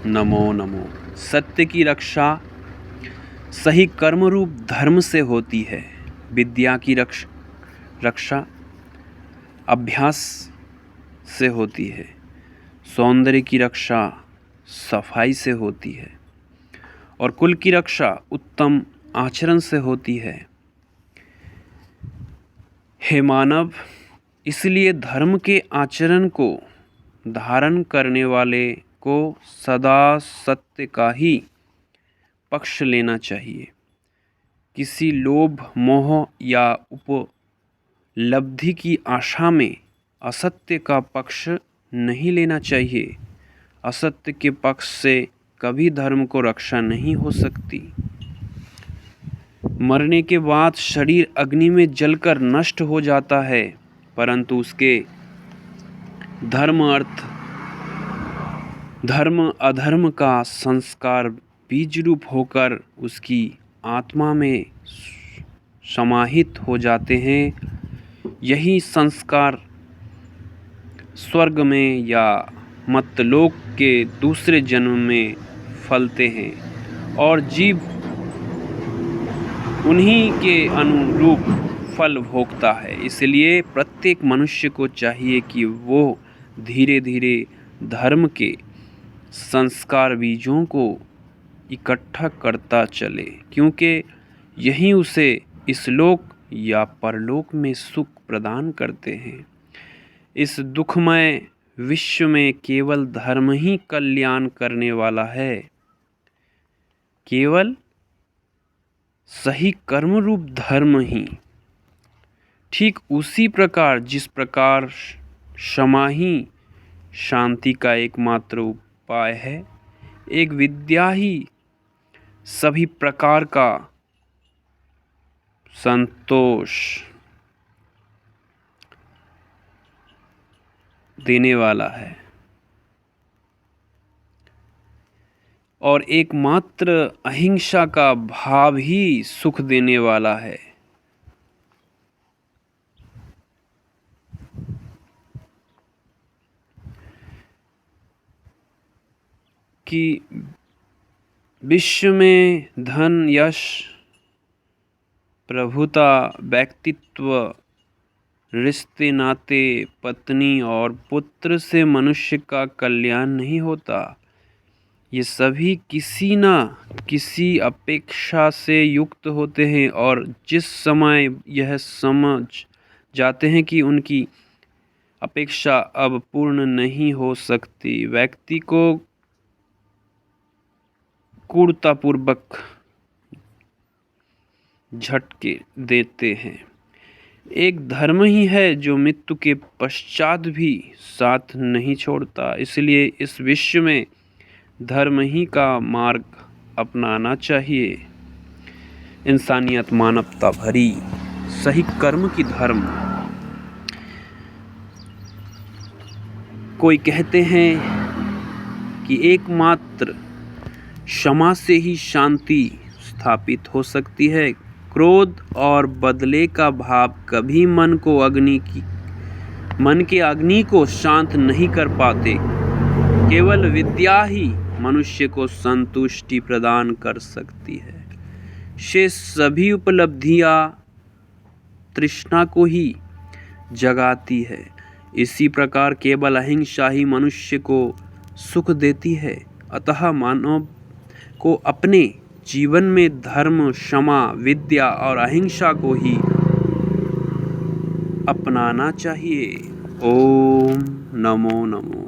नमो नमो। सत्य की रक्षा सही कर्म रूप धर्म से होती है। विद्या की रक्षा अभ्यास से होती है। सौंदर्य की रक्षा सफाई से होती है और कुल की रक्षा उत्तम आचरण से होती है। हे मानव, इसलिए धर्म के आचरण को धारण करने वाले को सदा सत्य का ही पक्ष लेना चाहिए। किसी लोभ, मोह या उपलब्धि की आशा में असत्य का पक्ष नहीं लेना चाहिए। असत्य के पक्ष से कभी धर्म को रक्षा नहीं हो सकती। मरने के बाद शरीर अग्नि में जलकर नष्ट हो जाता है, परंतु उसके धर्म अधर्म का संस्कार बीज रूप होकर उसकी आत्मा में समाहित हो जाते हैं। यही संस्कार स्वर्ग में या मर्त्यलोक के दूसरे जन्म में फलते हैं और जीव उन्हीं के अनुरूप फल भोगता है। इसलिए प्रत्येक मनुष्य को चाहिए कि वो धीरे धीरे धर्म के संस्कार बीजों को इकट्ठा करता चले, क्योंकि यही उसे इस लोक या परलोक में सुख प्रदान करते हैं। इस दुखमय विश्व में केवल धर्म ही कल्याण करने वाला है। केवल सही कर्म रूप धर्म ही। ठीक उसी प्रकार जिस प्रकार क्षमा ही शांति का एकमात्र उपाय है, एक विद्या ही सभी प्रकार का संतोष देने वाला है और एकमात्र अहिंसा का भाव ही सुख देने वाला है। कि विश्व में धन, यश, प्रभुता, व्यक्तित्व, रिश्ते नाते, पत्नी और पुत्र से मनुष्य का कल्याण नहीं होता। ये सभी किसी न किसी अपेक्षा से युक्त होते हैं और जिस समय यह समझ जाते हैं कि उनकी अपेक्षा अब पूर्ण नहीं हो सकती, व्यक्ति को क्रूरतापूर्वक झटके देते हैं। एक धर्म ही है जो मृत्यु के पश्चात भी साथ नहीं छोड़ता। इसलिए इस विश्व में धर्म ही का मार्ग अपनाना चाहिए। इंसानियत, मानवता भरी सही कर्म की धर्म। कोई कहते हैं कि एकमात्र क्षमा से ही शांति स्थापित हो सकती है। क्रोध और बदले का भाव कभी मन के अग्नि को शांत नहीं कर पाते। केवल विद्या ही मनुष्य को संतुष्टि प्रदान कर सकती है। शेष सभी उपलब्धियां तृष्णा को ही जगाती है। इसी प्रकार केवल अहिंसा ही मनुष्य को सुख देती है। अतः मानव को अपने जीवन में धर्म, क्षमा, विद्या और अहिंसा को ही अपनाना चाहिए। ओम नमो नमो।